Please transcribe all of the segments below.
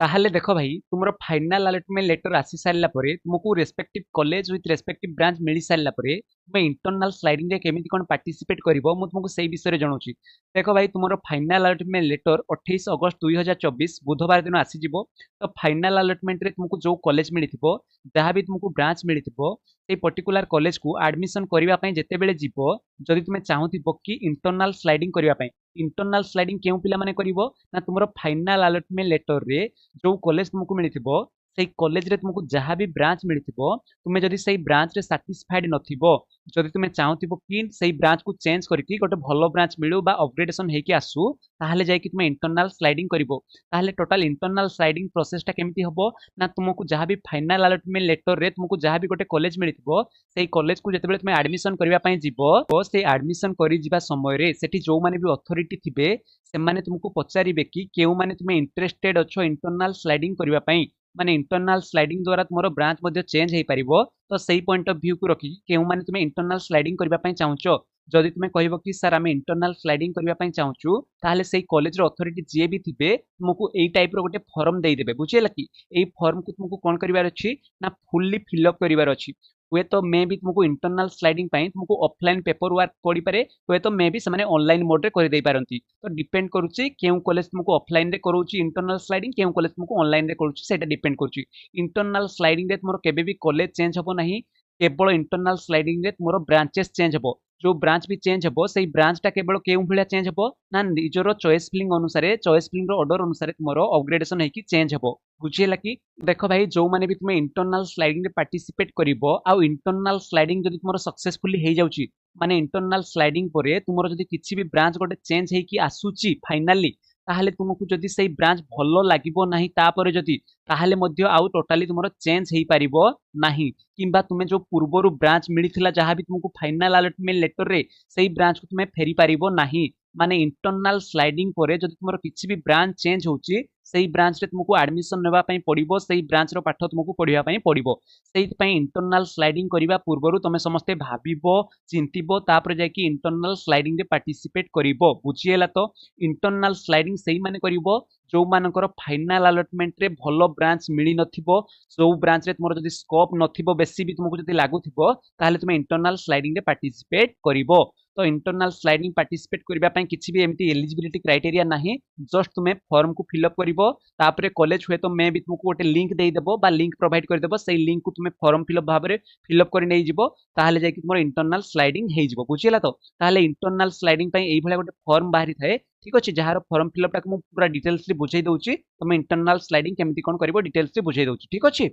ताहले देखो भाई तुमरो फाइनाल अलॉटमेंट लेटर आसी सारला परे तुमको respective college with respective branch मिली सारला परे तुम इंटरनल स्लाइडिंग रे केमिति कोन पार्टिसिपेट करिवो मु तुमको सेही विषय रे जणौची। देखो भाई तुमरो फाइनाल अलॉटमेंट लेटर 28 अगस्त 2024 बुधवार दिन आसी जिवो। तो फाइनाल अलॉटमेंट रे तुमको जो कॉलेज मिलिथिबो जहाँ भी तुमको ब्रांच मिलिथिबो से पर्टिकुलर कॉलेज को एडमिशन करिवा पई जेते बेले जिवो जदि तुमे चाहुथिबो कि इंटरनल स्लाइडिंग करिवा पई इंटरनल स्लाइडिंग केउ पिला माने करिवो ना तुमरो फाइनाल अलॉटमेंट लेटर रे जो कॉलेज तुमको मिलिथिबो सेही कॉलेज रे तुमको जहाँ भी ब्रांच मिलिथिबो तुमे जदि सेही ब्रांच रे सैटिस्फाइड नथिबो जदि तुमे चाहुथिबो कि सेही ब्रांच को चेंज करके गोटे भलो ब्रांच मिलू बा अपग्रेडेशन हेकी आसु ताहले जाय कि तुमे इंटरनल स्लाइडिंग करिवो। ताहले टोटल इंटरनल स्लाइडिंग प्रोसेस टा केमिति हबो ना तुमको जहाँ भी फाइनाल अलॉटमेंट लेटर रे तुमको जहाँ भी गोटे कॉलेज मिलिथिबो सेही कॉलेज को जेतेबेले तुमे एडमिशन करिवा पई जिवो तो सेही एडमिशन करि जिबा समय रे सेठी जो माने भी अथॉरिटी थिबे से माने तुमको पचारिबे कि केउ माने तुमे इंटरेस्टेड अछो इंटरनल स्लाइडिंग करिवा पई माने इंटरनल स्लाइडिंग द्वारा तुमरो ब्रांच मध्ये चेंज हेई परिबो। तो सेही पॉइंट ऑफ व्यू को रखी केउ माने तुमे इंटरनल स्लाइडिंग करिवा पई चाहुचो जदि तुमे कहबो कि सर आमे इंटरनल स्लाइडिंग करिवा पई चाहुचु ताहले सेही कॉलेज रो अथॉरिटी जे भी थिबे तुमको एई टाइप रो गोटे फॉर्म देई देबे बुझियला कि एई फॉर्म को तुमको कोन करिवार अछि ना फुल्ली फिल अप करिवार अछि। हुए तो मे भी तुमको इंटरनल स्लाइडिंग पाई तुमको ऑफलाइन पेपर वर्क पड़ी पारे हुए तो मे भी से ऑनलाइन मोड रे कर दे पारंती। तो डिपेंड करूची केउ कॉलेज तुमको ऑफलाइन रे करूची इंटरनल स्लाइडिंग केउ कॉलेज तुमको ऑनलाइन रे करूची सेटा डिपेंड करूची। इंटरनल स्लाइडिंग रे तुमरो केबे भी कॉलेज चेंज हबो नाही केवल इंटरनल स्लाइडिंग रे तुमरो ब्रांचेस चेंज हबो जो ब्रांच भी चेंज हबो सेही ब्रांच टा केवल केउ भलिया चेंज हबो ना निजरो चॉइस फिलिंग अनुसार चॉइस फिलिंग रो ऑर्डर अनुसार तुमरो अपग्रेडेशन हेकी चेंज हबो बुझियला कि। देखो भाई जो माने भी तुमे इंटरनल स्लाइडिंग रे पार्टिसिपेट करिवो आ इंटरनल स्लाइडिंग जदि तुमरो सक्सेसफुली हे जाउची माने इंटरनल स्लाइडिंग परे तुमरो जदि किछि भी ब्रांच गोटे चेंज हेकी आसुची फाइनली ताहले तुमको जदि सेही ब्रांच भलो लागिबो नाही तापरे जदि ताहले मध्य आउ टोटाली तुमरो चेंज हेई पारिबो नाही किंबा तुमे जो पूर्वरु ब्रांच मिलिथिला जहाँ भी तुमको फाइनाल अलॉटमेंट लेटर रे सेही ब्रांच को तुमे फेरी पारिबो नाही। माने इंटरनल स्लाइडिंग परे जदि तुमरो किछि भी ब्रांच चेंज होउची सेही ब्रांच रे तुमको एडमिशन नेबा पई पड़िबो सेही ब्रांच रो पाठ तुमको पढिबा पई पड़िबो। सेही पई इंटरनल स्लाइडिंग करिबा पूर्वरु तुमे समस्ते भाबिबो चिंतिबो तापर जाय कि इंटरनल स्लाइडिंग रे पार्टिसिपेट करिवो बुझियला। तो इंटरनल स्लाइडिंग सेही माने करिवो जो मानकर फाइनाल अलॉटमेंट रे भलो ब्रांच मिली नथिबो जो ब्रांच रे तुमरो जदि स्कोप नथिबो बेसी भी तुमको जदि लागुथिबो ताहले तुमे इंटरनल स्लाइडिंग रे पार्टिसिपेट करिवो। तो इंटरनल स्लाइडिंग पार्टिसिपेट करिबा पई किछि भी एमटी एलिजिबिलिटी क्राइटेरिया नाही जस्ट तुमे फॉर्म को फिल अप करिवो तापरे कॉलेज हुए तो मैं भी तुमको गोटे लिंक देई देबो बा लिंक प्रोवाइड कर देबो सेही लिंक को तुमे फॉर्म फिल अप भाबरे फिल अप करि नै जिवो ताहले जाय कि तुमरो इंटरनल स्लाइडिंग हेई जिवो बुझियला। तो ताहले इंटरनल स्लाइडिंग पई एई भलिया गोटे फॉर्म बाहरी थाए ठीक अछि जहार फॉर्म फिल अप टाक मु पूरा डिटेल्स रे बुझाई दउची तुमे इंटरनल स्लाइडिंग केमिति कोन करिवो डिटेल्स रे बुझाई दउची ठीक अछि।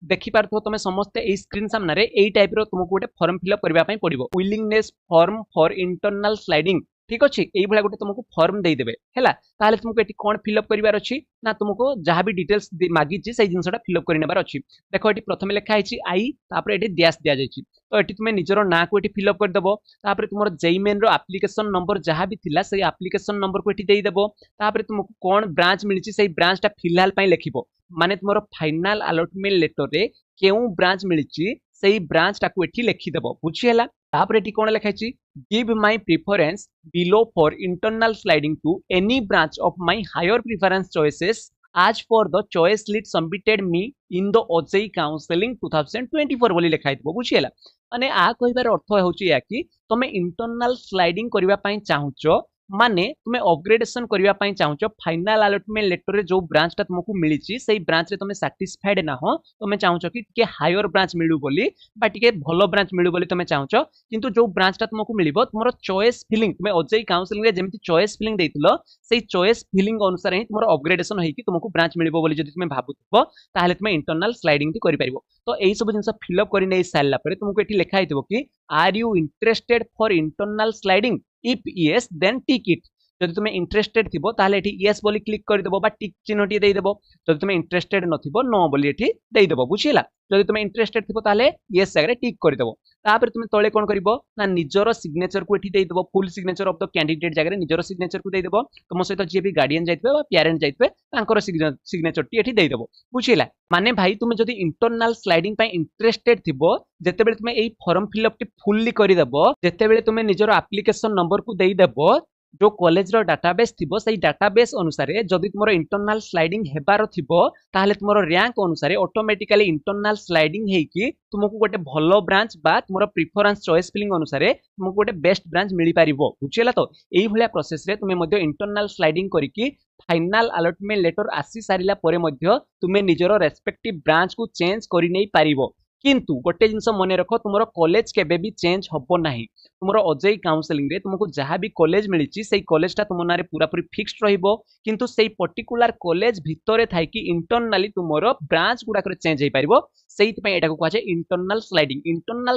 देखि पारथो तुमे समस्त ए स्क्रीन सामने रे एई टाइप रो तुमको गोटे फॉर्म फिल अप करबा पई पड़िबो willingness form for internal sliding ठीक अछि। एई भलिया गोटे तुमको फॉर्म देई देबे हैला ताहले तुमको एटी कोन फिल अप करिवार अछि ना तुमको जहाँ भी डिटेल्स मागी छि सेही जिंसटा फिल अप करि नेबार अछि। देखो एटी प्रथमे लेखा आइछि आई तापर एटी डैश दिया जाइछि तो एटी तुमे निजरो ना को एटी फिल अप कर देबो तापर तुमरो जेई मेन रो एप्लीकेशन नंबर जहाँ भी थिला सेही एप्लीकेशन नंबर को एटी देई देबो तापर तुमको कोन ब्रांच मिलिछि सेही ब्रांच टा फिलहाल पई लेखिबो माने तुमरो फाइनाल अलॉटमेंट लेटर रे केउ ब्रांच मिलिछि सेही ब्रांच टाको एठी लेखि देबो बुझियला। तापर एठी कोन लेखाइछि give my preference below for internal sliding to any branch of my higher preference choices as for the choice list submitted me in the OJEE counselling 2024 बोली लेखाइ देबो बुझियला। माने आ कहिबार अर्थ होउछि या कि तमे इंटरनल स्लाइडिंग करिवा पई चाहुचो माने तुमे अपग्रेडेशन करिवा पई चाहुचो फाइनाल अलॉटमेंट लेटर रे जो ब्रांच टा तुमको मिलिछि सेही ब्रांच रे तुमे सैटिस्फाइड ना हो तुमे चाहुचो कि टिके हायर ब्रांच मिलु बोली बा टिके भलो ब्रांच मिलु बोली तुमे चाहुचो किंतु जो ब्रांच टा तुमको मिलिबो तुमरो चॉइस फिलिंग तुमे ओजेई काउंसलिंग रे जेमिति चॉइस फिलिंग देइतिलो सेही चॉइस फिलिंग अनुसार ही तुमरो अपग्रेडेशन होई कि तुमको ब्रांच मिलिबो बोली जदि तुमे भाबुथबो ताहले तुमे इंटरनल स्लाइडिंग टी करि परिबो। तो एई सब जिंस फिल अप करि नै सारला परे तुमको एठी लेखा आइतबो कि are you interested for internal sliding if yes then tick it जदि तुमे इंटरेस्टेड थिबो ताहले एठी यस बोली क्लिक कर देबो बा टिक चिन्हटी देई देबो जदि तुमे इंटरेस्टेड नथिबो नो बोली एठी देई देबो बुझिला। जदि तुमे इंटरेस्टेड थिबो ताहले यस जगह टिक कर देबो तापर तुमे तळे कोन करबो ना निजरो सिग्नेचर को एठी देई देबो full signature of the candidate जगह रे निजरो सिग्नेचर को देई देबो तुम सहित जे भी गार्डियन जाइतबे बा पेरेंट जाइतबे तांकर सिग्नेचर टी एठी देई देबो बुझिला। माने भाई तुमे जदि इंटरनल स्लाइडिंग पई इंटरेस्टेड थिबो जेतेबेले तुमे एई फॉर्म फिल अप टी फुल्ली करि देबो जेतेबेले तुमे निजरो एप्लीकेशन नंबर को देई देबो जो कॉलेज रो डाटाबेस थिबो सेही डाटाबेस अनुसार जदि तुमरो इंटरनल स्लाइडिंग हेबार थिबो ताहले तुमरो रैंक अनुसार ऑटोमेटिकली इंटरनल स्लाइडिंग हेकी तुमको गोटे भलो ब्रांच बा तुमरो प्रिफरेंस चॉइस फिलिंग अनुसार तुमको गोटे बेस्ट ब्रांच मिली पारिबो बुझियला तो एही भलिया प्रोसेस रे तुमे मध्ये इंटरनल स्लाइडिंग करिकी फाइनल अलॉटमेंट लेटर आसी सारिला परे मध्ये तुमे निजरो रेस्पेक्टिव ब्रांच को चेंज करि नै पारिबो किंतु गोटे जिनस मन रख तुम कॉलेज केबे भी चेंज हबो नाही तुम ओजेई काउंसलिंग रे तुमको जहाँ भी कॉलेज मिली से कॉलेजटा तुम ना पूरा पूरी फिक्स्ड रहिबो किंतु सेई पर्टिकुलर कॉलेज भितरे थाई कि इंटरनली तुमरो ब्रांच गुडाक चेंज हो पारिबो सेइति पय एटाको कहै इंटरनल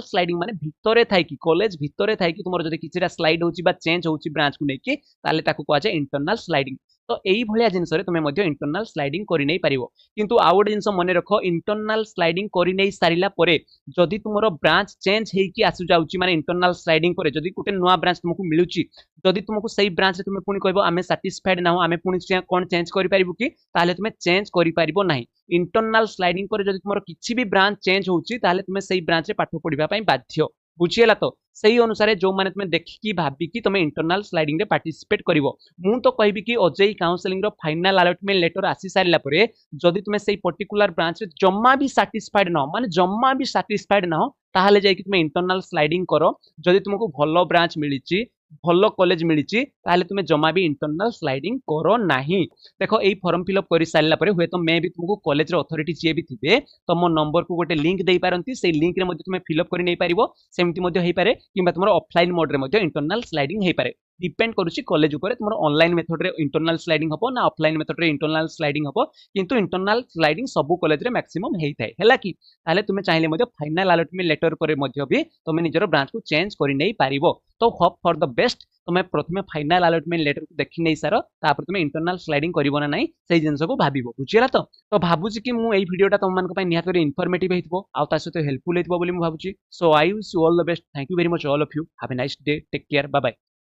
स्लाइडिंग माने भितरे थाई कि कॉलेज भितरे थाई कि तुमरो जदि किछिरा स्लाइड होची बा चेंज होची ब्रांच को नेकी ताले ताको कहै इंटरनल स्लाइडिंग तो एई भलिया जिनस रे तुमे मध्ये इंटरनल स्लाइडिंग करि नै पारिबो किंतु आ गोटे जिनस मन रख इंटरनल स्लाइडिंग करि नै सारिला परे जदि तुमरो ब्रांच चेंज हेकी आसु जाउची माने इंटरनल स्लाइडिंग परे जदि गोटे नुवा ब्रांच तुमको मिलुची जदि तुमको सही ब्रांच रे तुमे पुनी कहबो आमे सैटिस्फाइड ना हो आमे पुनी कोन चेंज करि पारिबो कि ताले तुमे चेंज करि पारिबो नाही इंटरनल स्लाइडिंग परे जदि तुमरो किछि भी ब्रांच चेंज होउची ताले तुमे सही ब्रांच रे पाठ पढिबा पई बाध्य बुझियला तो सही अनुसार जो माने तुमे देखिकी भाबिकी तुमे इंटरनल स्लाइडिंग रे पार्टिसिपेट करिवो मु तो कहबी कि ओजेई काउंसलिंग रो फाइनल अलॉटमेंट लेटर आसी सारिला परे जदि तुमे सही पर्टिकुलर ब्रांच रे जम्मा भी सैटिस्फाइड न माने जम्मा भी सैटिस्फाइड न ताहले जाई कि तुमे इंटरनल स्लाइडिंग करो जदि तुमको भलो ब्रांच मिलिची भलो कॉलेज मिलिची ताहले तुमे जम्मा भी इंटरनल स्लाइडिंग करो नाही देखो एई फॉर्म फिल अप करि सारिला परे हुए तो मैं भी तुमको कॉलेज रो अथॉरिटी जे भी थिबे तो मो नंबर को गोटे लिंक देई पारंती से लिंक रे मध्ये तुमे फिल अप करि नै पारिबो सेमति मध्ये हेई पारे किबा तुमरो ऑफलाइन मोड रे मध्ये इंटरनल स्लाइडिंग हेई पारे डिपेंड करूची कॉलेज ऊपर तुमरो ऑनलाइन मेथड रे इंटरनल स्लाइडिंग हबो ना ऑफलाइन मेथड रे इंटरनल स्लाइडिंग हबो किंतु इंटरनल स्लाइडिंग सब कॉलेज रे मैक्सिमम हेई थाए हैला कि ताले तुमे चाहिले मध्ये फाइनल अलॉटमेंट लेटर परे मध्ये भी तुमे निजरो ब्रांच को चेंज करि नै पारिबो तो होप फॉर द बेस्ट तुमे प्रथमे फाइनल अलॉटमेंट लेटर को देखि नै सारो तापर तुमे इंटरनल स्लाइडिंग करिवो ना नै सेही जिंस को भाबिबो बुझियला तो भाबुची कि मु एई वीडियोटा तुम मान को पय निहात रे इन्फॉर्मेटिव हेतिबो आ ता सहित हेल्पफुल हेतिबो बोली मु भाबुची so I wish you all the best thank you very much all of you have a nice day take care bye bye.